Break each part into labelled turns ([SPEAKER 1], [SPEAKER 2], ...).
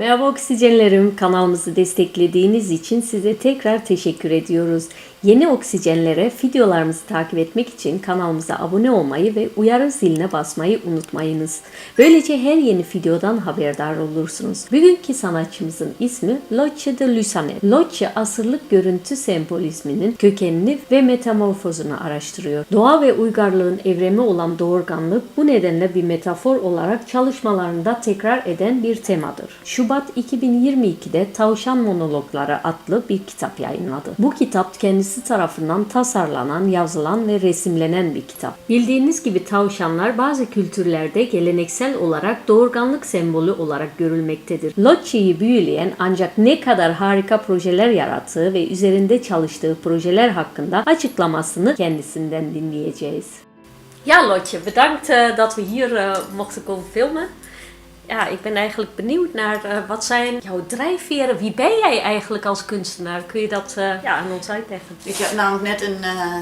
[SPEAKER 1] Merhaba Oksijenlerim, kanalımızı desteklediğiniz için size tekrar teşekkür ediyoruz. Yeni oksijenlere videolarımızı takip etmek için kanalımıza abone olmayı ve uyarı ziline basmayı unutmayınız. Böylece her yeni videodan haberdar olursunuz. Bugünkü sanatçımızın ismi Lotje de Lusanet. Lotje asırlık görüntü sembolizminin kökenini ve metamorfozunu araştırıyor. Doğa ve uygarlığın evremi olan doğurganlık bu nedenle bir metafor olarak çalışmalarında tekrar eden bir temadır. Şubat 2022'de Tavşan Monologları adlı bir kitap yayınladı. Bu kitap kendisi tarafından tasarlanan, yazılan ve resimlenen bir kitap. Bildiğiniz gibi tavşanlar bazı kültürlerde geleneksel olarak doğurganlık sembolü olarak görülmektedir. Lotje'yi büyüleyen ancak ne kadar harika projeler yarattığı ve üzerinde çalıştığı projeler hakkında açıklamasını kendisinden dinleyeceğiz. Ja, Lotje, bedankt dat we hier mochten komen filmen. Ja, ik ben eigenlijk benieuwd naar wat zijn jouw drijfveren? Wie ben jij eigenlijk als kunstenaar? Kun je dat aan ons uitleggen?
[SPEAKER 2] Ik heb namelijk net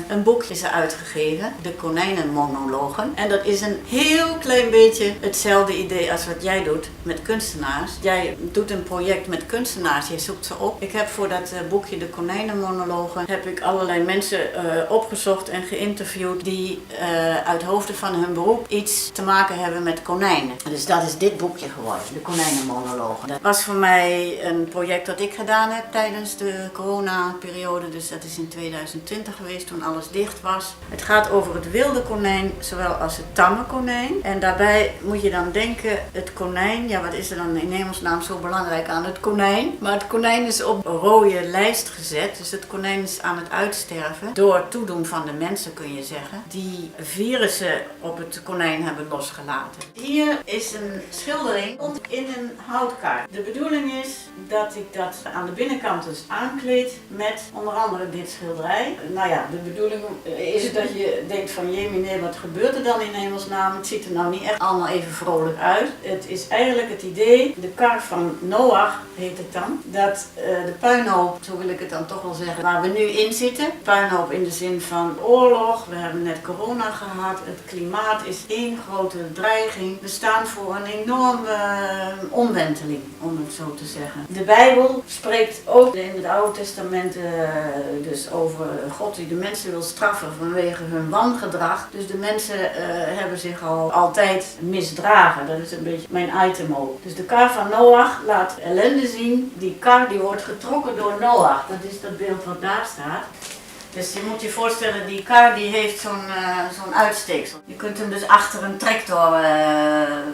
[SPEAKER 2] een boekje uitgegeven, de Konijnenmonologen. En dat is een heel klein beetje hetzelfde idee als wat jij doet met kunstenaars. Jij doet een project met kunstenaars, je zoekt ze op. Ik heb voor dat boekje, de Konijnenmonologen, heb ik allerlei mensen opgezocht en geïnterviewd die uit hoofden van hun beroep iets te maken hebben met konijnen. Dus dat is dit boekje geworden, de Konijnenmonologen. Dat was voor mij een project dat ik gedaan heb tijdens de coronaperiode, dus dat is in 2020 geweest toen alles dicht was. Het gaat over het wilde konijn, zowel als het tamme konijn. En daarbij moet je dan denken, het konijn, ja wat is er dan in hemelsnaam zo belangrijk aan het konijn? Maar het konijn is op een rode lijst gezet, dus het konijn is aan het uitsterven. Door toedoen van de mensen kun je zeggen, die virussen op het konijn hebben losgelaten. Hier is een schildering in een houtkaart. De bedoeling is dat ik dat aan de binnenkant dus aankleed met onder andere dit schilderij. Nou ja, de bedoeling is dat je denkt van jemine, wat gebeurt er dan in hemelsnaam? Het ziet er nou niet echt allemaal even vrolijk uit. Het is eigenlijk het idee, de kar van Noach heet het dan, dat de puinhoop, zo wil ik het dan toch wel zeggen, waar we nu in zitten. Puinhoop in de zin van oorlog, we hebben net corona gehad, het klimaat is één grote dreiging. We staan voor een enorme omwenteling, om het zo te zeggen. De Bijbel spreekt ook in het Oude Testament dus over God die de mensen wil straffen vanwege hun wangedrag. Dus de mensen hebben zich al altijd misdragen. Dat is een beetje mijn item ook. Dus de kar van Noach laat ellende zien. Die kar die wordt getrokken door Noach. Dat is dat beeld wat daar staat. Dus je moet je voorstellen, die kar die heeft zo'n uitsteeksel. Je kunt hem dus achter een tractor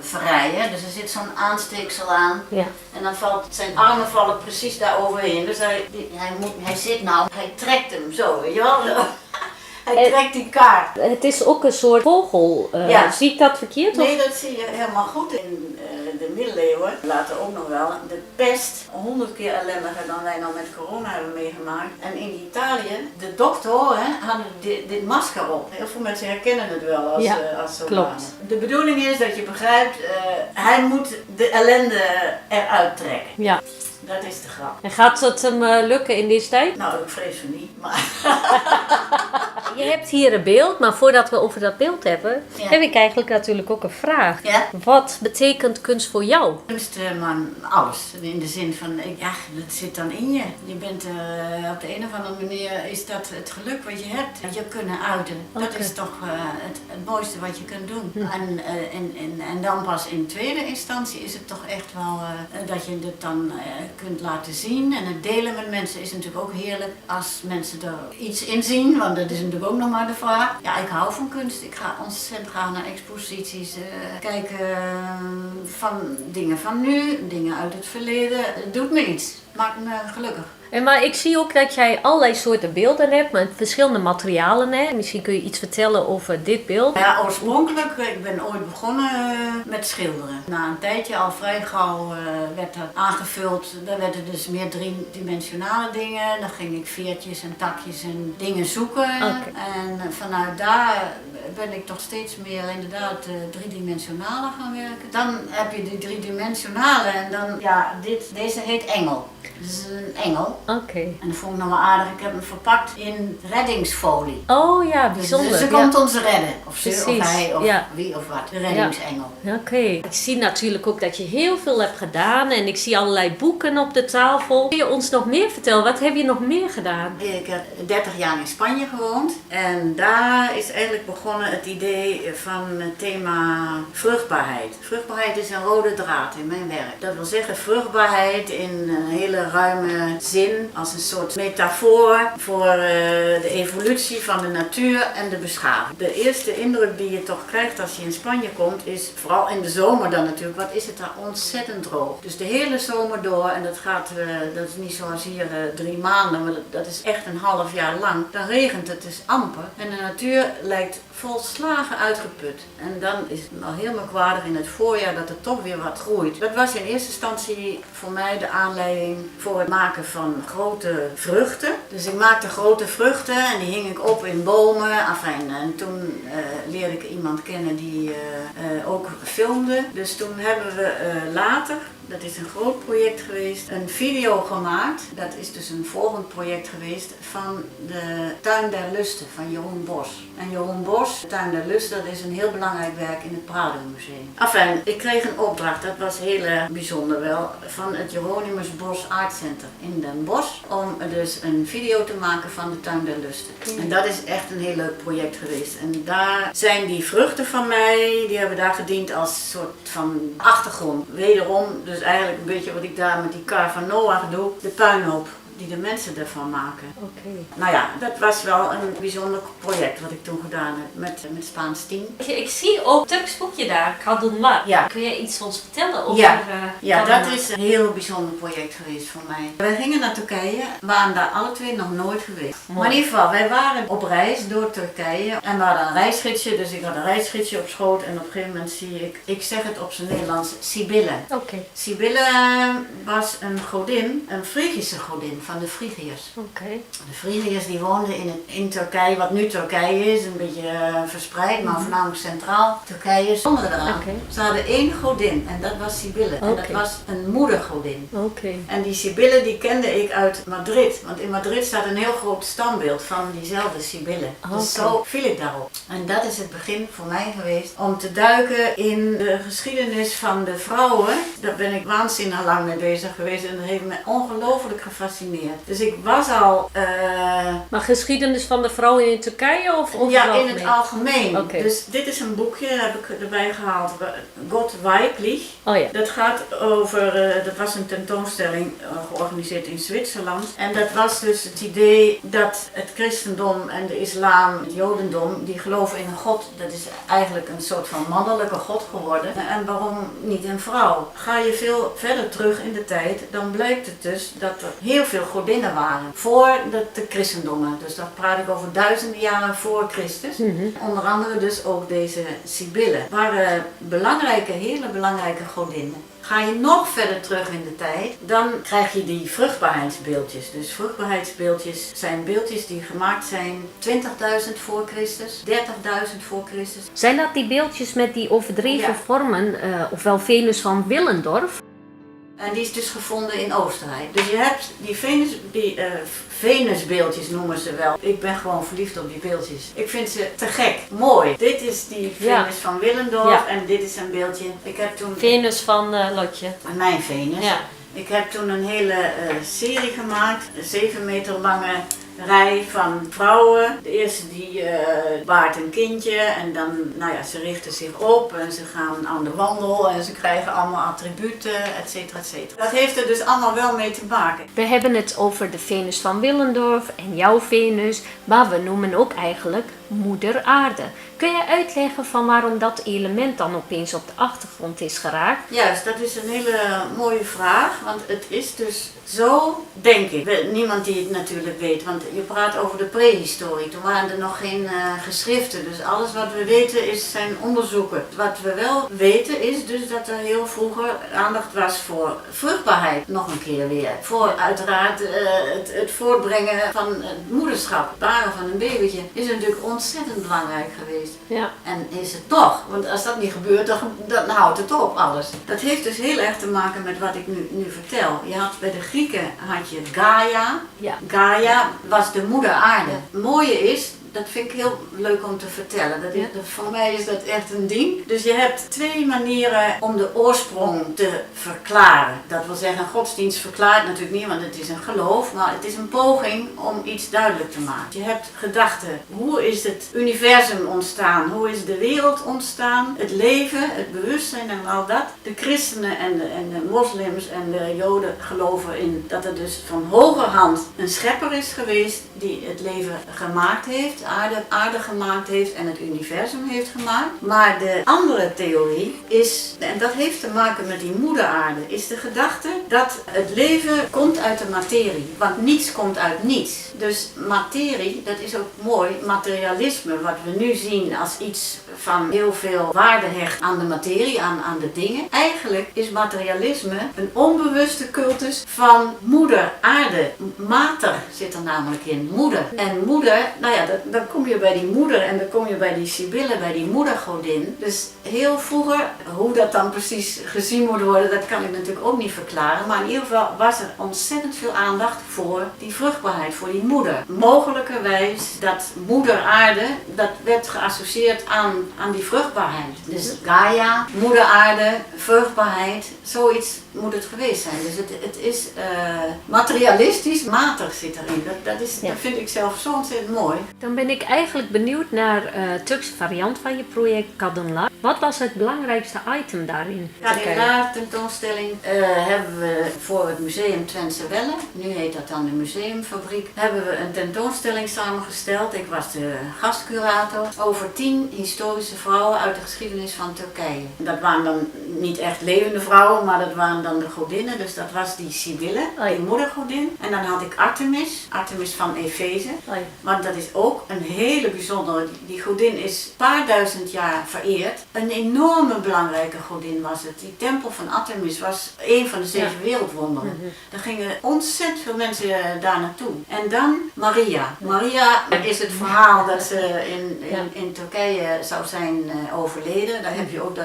[SPEAKER 2] verrijden. Dus er zit zo'n aansteeksel aan. Ja. En dan valt zijn armen vallen precies daar overheen. Dus hij zit nou, hij trekt hem zo, weet je wel? Hij trekt die kaart.
[SPEAKER 1] Het is ook een soort vogel. Ja. Zie ik dat verkeerd?
[SPEAKER 2] Nee, dat zie je helemaal goed. In de middeleeuwen, later ook nog wel, de pest 100 keer ellendiger dan wij nou met corona hebben meegemaakt. En in Italië, de doktoren hadden dit masker op. Heel veel mensen herkennen het wel als, als zodanig.
[SPEAKER 1] Klopt.
[SPEAKER 2] De bedoeling is dat je begrijpt, hij moet de ellende eruit trekken. Ja. Dat is de grap.
[SPEAKER 1] En gaat het hem lukken in deze tijd?
[SPEAKER 2] Nou, ik vrees van niet, maar...
[SPEAKER 1] Je hebt hier een beeld, maar voordat we over dat beeld hebben, heb ik eigenlijk natuurlijk ook een vraag. Ja? Wat betekent kunst voor jou?
[SPEAKER 2] Kunst, man, alles. In de zin van, ja, dat zit dan in je. Je bent op de een of andere manier, is dat het geluk wat je hebt. Je kunnen uiten. Okay. Dat is toch het mooiste wat je kunt doen. En dan pas in tweede instantie is het toch echt wel dat je het dan kunt laten zien. En het delen met mensen is natuurlijk ook heerlijk als mensen er iets in zien. Want dat is natuurlijk ook nog maar de vraag. Ja, ik hou van kunst. Ik ga ontzettend graag naar exposities kijken van dingen van nu, dingen uit het verleden. Het doet me iets. Maakt me gelukkig.
[SPEAKER 1] Maar ik zie ook dat jij allerlei soorten beelden hebt met verschillende materialen. Hè? Misschien kun je iets vertellen over dit beeld.
[SPEAKER 2] Ja, oorspronkelijk, ik ben ooit begonnen met schilderen. Na een tijdje al vrij gauw werd dat aangevuld. Daar werden dus meer driedimensionale dingen. Dan ging ik veertjes en takjes en dingen zoeken. Okay. En vanuit daar ben ik toch steeds meer inderdaad driedimensionale gaan werken. Dan heb je die driedimensionale en dan, ja, deze heet Engel. Dat is een engel.
[SPEAKER 1] Oké.
[SPEAKER 2] En dat vond ik nog wel aardig. Ik heb hem verpakt in reddingsfolie.
[SPEAKER 1] Oh ja, bijzonder.
[SPEAKER 2] Dus ze komt ons redden. Of ze,
[SPEAKER 1] Precies,
[SPEAKER 2] of hij, of
[SPEAKER 1] ja.
[SPEAKER 2] wie of wat. De reddingsengel.
[SPEAKER 1] Oké. Ik zie natuurlijk ook dat je heel veel hebt gedaan en ik zie allerlei boeken op de tafel. Kun je ons nog meer vertellen? Wat heb je nog meer gedaan?
[SPEAKER 2] Ik heb 30 jaar in Spanje gewoond. En daar is eigenlijk begonnen het idee van het thema vruchtbaarheid. Vruchtbaarheid is een rode draad in mijn werk. Dat wil zeggen vruchtbaarheid in een hele ruime zin. Als een soort metafoor voor de evolutie van de natuur en de beschaving. De eerste indruk die je toch krijgt als je in Spanje komt is, vooral in de zomer dan natuurlijk, wat is het daar ontzettend droog. Dus de hele zomer door, en dat is niet zoals hier 3 maanden, maar dat is echt een half jaar lang. Dan regent het dus amper en de natuur lijkt volslagen uitgeput. En dan is het al heel merkwaardig in het voorjaar dat er toch weer wat groeit. Dat was in eerste instantie voor mij de aanleiding voor het maken van grote vruchten. Dus ik maakte grote vruchten en die hing ik op in bomen. Enfin, en toen leerde ik iemand kennen die ook filmde. Dus toen hebben we later, dat is een groot project geweest, een video gemaakt. Dat is dus een volgend project geweest van de Tuin der Lusten van Jeroen Bos. En Jeroen Bos, de Tuin der Lusten, dat is een heel belangrijk werk in het Prado Museum. Enfin, ik kreeg een opdracht, dat was heel bijzonder wel, van het Jeronimus Bos Art Center in Den Bosch. Om dus een video te maken van de Tuin der Lusten. En dat is echt een heel leuk project geweest. En daar zijn die vruchten van mij, die hebben daar gediend als soort van achtergrond. Wederom, dus eigenlijk een beetje wat ik daar met die kar van Noach doe, de puinhoop die de mensen ervan maken.
[SPEAKER 1] Oké.
[SPEAKER 2] Nou ja, dat was wel een bijzonder project wat ik toen gedaan heb met Spaans 10.
[SPEAKER 1] Ik zie ook een Turks boekje daar, Kadınlar.
[SPEAKER 2] Ja.
[SPEAKER 1] Kun je iets ons vertellen over
[SPEAKER 2] Ja,
[SPEAKER 1] Kadınlar?
[SPEAKER 2] dat is een heel bijzonder project geweest voor mij. Wij gingen naar Turkije, waren daar alle twee nog nooit geweest.
[SPEAKER 1] Mooi.
[SPEAKER 2] Maar in ieder geval, wij waren op reis door Turkije en we hadden een reisgidsje, dus ik had een reisgidsje op schoot en op een gegeven moment zie ik zeg het op zijn Nederlands, Sibylle.
[SPEAKER 1] Oké.
[SPEAKER 2] Sibylle was een godin, een Frigische godin van de Frigiërs.
[SPEAKER 1] Oké.
[SPEAKER 2] De Frigiërs die woonden in Turkije, wat nu Turkije is, een beetje verspreid, maar voornamelijk centraal Turkije, zonder eraan.
[SPEAKER 1] Oké.
[SPEAKER 2] Ze hadden 1 godin en dat was Sibylle. En dat
[SPEAKER 1] Oké.
[SPEAKER 2] was een moedergodin.
[SPEAKER 1] Oké.
[SPEAKER 2] En die Sibylle die kende ik uit Madrid, want in Madrid staat een heel groot standbeeld van diezelfde Sibylle. Dus
[SPEAKER 1] Oké.
[SPEAKER 2] zo viel ik daarop. En dat is het begin voor mij geweest om te duiken in de geschiedenis van de vrouwen. Daar ben ik waanzinnig lang mee bezig geweest en dat heeft me ongelooflijk gefascineerd. Dus ik was al...
[SPEAKER 1] Maar geschiedenis van de vrouwen in Turkije of
[SPEAKER 2] ja, in het algemeen.
[SPEAKER 1] Oké.
[SPEAKER 2] Dus dit is een boekje, heb ik erbij gehaald. Gott weiblich.
[SPEAKER 1] Oh ja.
[SPEAKER 2] Dat gaat over, dat was een tentoonstelling georganiseerd in Zwitserland. En dat was dus het idee dat het christendom en de islam, het jodendom, die geloven in een god. Dat is eigenlijk een soort van mannelijke god geworden. En waarom niet een vrouw? Ga je veel verder terug in de tijd, dan blijkt het dus dat er heel veel godinnen waren. Voor de christendommen. Dus dan praat ik over duizenden jaren voor Christus. Onder andere dus ook deze Sibylle. Waren belangrijke, hele belangrijke godinnen. Ga je nog verder terug in de tijd, dan krijg je die vruchtbaarheidsbeeldjes. Dus vruchtbaarheidsbeeldjes zijn beeldjes die gemaakt zijn 20.000 voor Christus, 30.000 voor Christus.
[SPEAKER 1] Zijn dat die beeldjes met die overdreven
[SPEAKER 2] Ja.
[SPEAKER 1] vormen, ofwel Venus van Willendorf?
[SPEAKER 2] En die is dus gevonden in Oostenrijk. Dus je hebt die Venusbeeldjes noemen ze wel. Ik ben gewoon verliefd op die beeldjes. Ik vind ze te gek. Mooi. Dit is die
[SPEAKER 1] Ja.
[SPEAKER 2] Venus van Willendorf
[SPEAKER 1] Ja.
[SPEAKER 2] en dit is een beeldje. Ik heb toen...
[SPEAKER 1] Venus van Lotje.
[SPEAKER 2] Mijn Venus.
[SPEAKER 1] Ja.
[SPEAKER 2] Ik heb toen een hele serie gemaakt. Een 7 meter lange rij van vrouwen. De eerste die baart een kindje en dan, nou ja, ze richten zich op en ze gaan aan de wandel en ze krijgen allemaal attributen, et cetera, et cetera. Dat heeft er dus allemaal wel mee te maken.
[SPEAKER 1] We hebben het over de Venus van Willendorf en jouw Venus, maar we noemen ook eigenlijk Moeder Aarde. Kun je uitleggen van waarom dat element dan opeens op de achtergrond is geraakt?
[SPEAKER 2] Juist, dat is een hele mooie vraag, want het is dus zo, denk ik. Niemand die het natuurlijk weet, want je praat over de prehistorie. Toen waren er nog geen geschriften, dus alles wat we weten zijn onderzoeken. Wat we wel weten is dus dat er heel vroeger aandacht was voor vruchtbaarheid, nog een keer weer. Voor uiteraard het voortbrengen van het moederschap. Het baren van een babytje is natuurlijk ontzettend belangrijk geweest.
[SPEAKER 1] Ja.
[SPEAKER 2] En is het toch, want als dat niet gebeurt, dan houdt het op alles. Dat heeft dus heel erg te maken met wat ik nu vertel. Je had bij de Grieken had je Gaia.
[SPEAKER 1] Ja.
[SPEAKER 2] Gaia was de moeder aarde. Het mooie is, dat vind ik heel leuk om te vertellen. Voor mij is dat echt een ding. Dus je hebt 2 manieren om de oorsprong te verklaren. Dat wil zeggen, godsdienst verklaart natuurlijk niet, want het is een geloof. Maar het is een poging om iets duidelijk te maken. Je hebt gedachten. Hoe is het universum ontstaan? Hoe is de wereld ontstaan? Het leven, het bewustzijn en al dat. De christenen en de moslims en de joden geloven in dat er dus van hogerhand een schepper is geweest die het leven gemaakt heeft. Aarde gemaakt heeft en het universum heeft gemaakt. Maar de andere theorie is, en dat heeft te maken met die moeder aarde, is de gedachte dat het leven komt uit de materie. Want niets komt uit niets. Dus materie, dat is ook mooi, materialisme, wat we nu zien als iets van heel veel waarde hecht aan de materie, aan de dingen. Eigenlijk is materialisme een onbewuste cultus van moeder aarde. Mater zit er namelijk in, moeder. En moeder, nou ja, dan kom je bij die moeder en dan kom je bij die Sibylle, bij die moedergodin. Dus heel vroeger, hoe dat dan precies gezien moet worden, dat kan ik natuurlijk ook niet verklaren. Maar in ieder geval was er ontzettend veel aandacht voor die vruchtbaarheid, voor die moeder. Mogelijkerwijs dat moeder aarde, dat werd geassocieerd aan die vruchtbaarheid. Dus Gaia, moeder aarde, vruchtbaarheid, zoiets moet het geweest zijn. Dus het is materialistisch, mater zit erin. Dat vind ik zelf zo ontzettend mooi.
[SPEAKER 1] Dan ben ik eigenlijk benieuwd naar Turkse variant van je project Kadınlar. Wat was het belangrijkste item daarin?
[SPEAKER 2] Kadınlar tentoonstelling hebben we voor het museum Twentse Welle, nu heet dat dan de Museumfabriek, hebben we een tentoonstelling samengesteld. Ik was de gastcurator over 10 historische vrouwen uit de geschiedenis van Turkije. Dat waren dan niet echt levende vrouwen, maar dat waren dan de godinnen. Dus dat was die Sibylle, die moedergodin. En dan had ik Artemis van Efeze. Want dat is ook een hele bijzondere, die godin is een paar duizend jaar vereerd. Een enorme belangrijke godin was het. Die tempel van Artemis was een van de 7 wereldwonderen. Er gingen ontzettend veel mensen daar naartoe. En dan Maria. Maria is het verhaal dat ze in Turkije zou zijn overleden. Daar heb je ook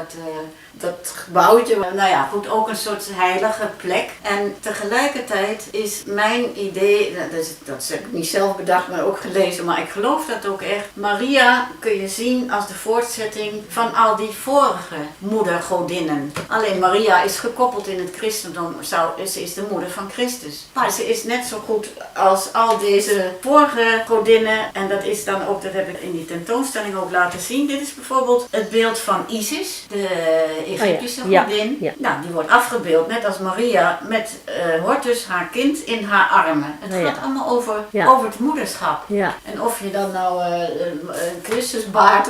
[SPEAKER 2] dat gebouwtje. Nou ja, goed, ook een soort heilige plek. En tegelijkertijd is mijn idee, dat heb ik niet zelf bedacht, maar ook gelezen, maar ik geloof dat ook echt. Maria kun je zien als de voortzetting van al die vorige moedergodinnen. Alleen Maria is gekoppeld in het christendom, ze is de moeder van Christus. Maar ze is net zo goed als al deze vorige godinnen. En dat is dan ook, dat heb ik in die tentoonstelling ook laten zien. Dit is bijvoorbeeld het beeld van Isis, de Egyptische godin. Ja. Nou, die wordt afgebeeld net als Maria met Hortus, haar kind, in haar armen. Het gaat allemaal over het moederschap. Ja. En of je dan nou een Christus baart,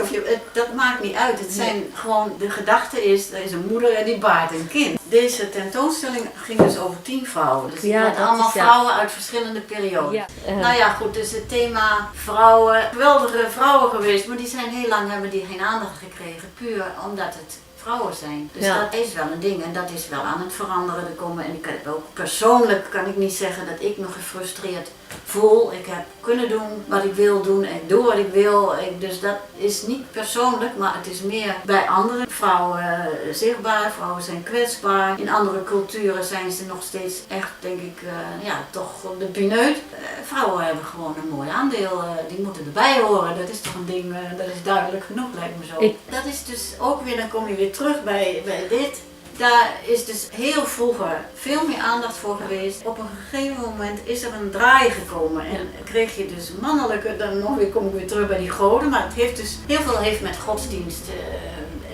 [SPEAKER 2] dat maakt niet uit. Het zijn gewoon, de gedachte is, er is een moeder en die baart een kind. Deze tentoonstelling ging dus over 10 vrouwen. Dus het allemaal vrouwen uit verschillende periodes. Ja. Nou ja, goed, dus het thema vrouwen, geweldige vrouwen geweest, maar die zijn heel lang, hebben die geen aandacht gekregen, puur omdat het vrouwen zijn. Dus dat is wel een ding en dat is wel aan het veranderen. En ik heb ook persoonlijk kan ik niet zeggen dat ik me gefrustreerd voel. Ik heb kunnen doen wat ik wil doen en ik doe wat ik wil. Dus dat is niet persoonlijk, maar het is meer bij andere vrouwen zichtbaar. Vrouwen zijn kwetsbaar. In andere culturen zijn ze nog steeds echt, denk ik, toch de pineut. Vrouwen hebben gewoon een mooi aandeel. Die moeten erbij horen. Dat is toch een ding, dat is duidelijk genoeg, lijkt me zo. Dat is dus ook weer, dan kom je weer terug bij dit. Daar is dus heel vroeger veel meer aandacht voor geweest. Op een gegeven moment is er een draai gekomen en kreeg je dus mannelijke, dan nog weer kom ik weer terug bij die goden, maar het heeft dus heel veel met godsdienst.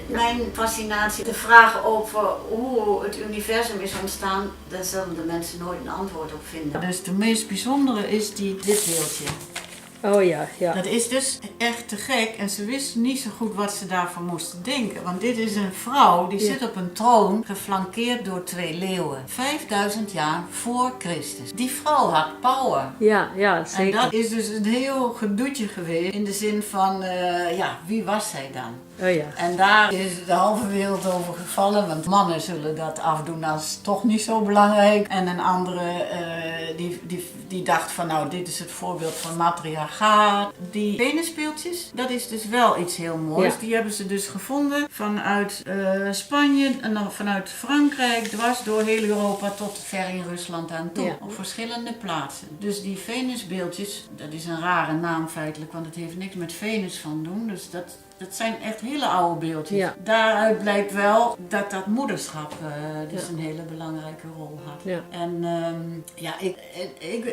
[SPEAKER 2] Mijn fascinatie, de vragen over hoe het universum is ontstaan, daar zullen de mensen nooit een antwoord op vinden. Dus de meest bijzondere is dit beeldje.
[SPEAKER 1] Oh ja.
[SPEAKER 2] Dat is dus echt te gek en ze wisten niet zo goed wat ze daarvan moesten denken. Want dit is een vrouw die zit op een troon geflankeerd door 2 leeuwen. 5000 jaar voor Christus. Die vrouw had power.
[SPEAKER 1] Ja, zeker.
[SPEAKER 2] En dat is dus een heel gedoetje geweest in de zin van, wie was zij dan?
[SPEAKER 1] Oh ja.
[SPEAKER 2] En daar is de halve wereld over gevallen, want mannen zullen dat afdoen als toch niet zo belangrijk. En een andere die dacht van nou, dit is het voorbeeld van matriarchaat. Die venusbeeldjes, dat is dus wel iets heel moois.
[SPEAKER 3] Ja.
[SPEAKER 2] Die hebben ze dus gevonden vanuit Spanje en dan vanuit Frankrijk, dwars door heel Europa tot ver in Rusland aan toe.
[SPEAKER 3] Ja.
[SPEAKER 2] Op verschillende plaatsen. Dus die venusbeeldjes, dat is een rare naam feitelijk, want het heeft niks met Venus van doen. Dus dat zijn echt hele oude beeldjes.
[SPEAKER 3] Ja.
[SPEAKER 2] Daaruit blijkt wel dat moederschap dus een hele belangrijke rol had.
[SPEAKER 3] Ja.
[SPEAKER 2] En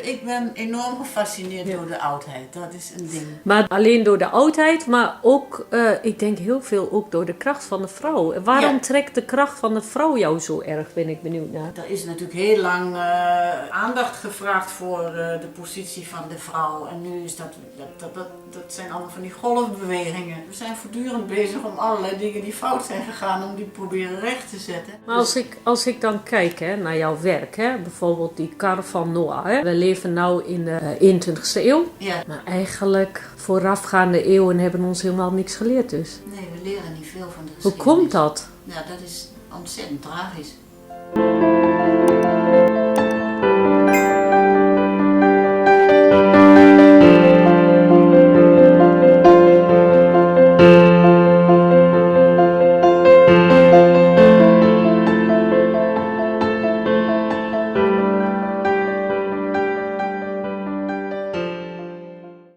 [SPEAKER 2] ik ben enorm gefascineerd door de oudheid. Dat is een ding.
[SPEAKER 3] Maar alleen door de oudheid, maar ook, ik denk heel veel ook door de kracht van de vrouw. Waarom
[SPEAKER 2] Ja.
[SPEAKER 3] trekt de kracht van de vrouw jou zo erg, ben ik benieuwd naar.
[SPEAKER 2] Er is natuurlijk heel lang aandacht gevraagd voor de positie van de vrouw. En nu is dat zijn allemaal van die golfbewegingen. We zijn voortdurend bezig om allerlei dingen die fout zijn gegaan, om die proberen recht te zetten.
[SPEAKER 3] Maar als ik dan kijk naar jouw werk, bijvoorbeeld die kar van Noah. We leven nu in de 21ste eeuw.
[SPEAKER 2] Ja.
[SPEAKER 3] Maar eigenlijk voorafgaande eeuwen hebben ons helemaal niks geleerd dus.
[SPEAKER 2] Nee, we leren niet veel van de
[SPEAKER 3] Hoe
[SPEAKER 2] geschiedenis.
[SPEAKER 3] komt dat?
[SPEAKER 2] Ja, dat is ontzettend tragisch.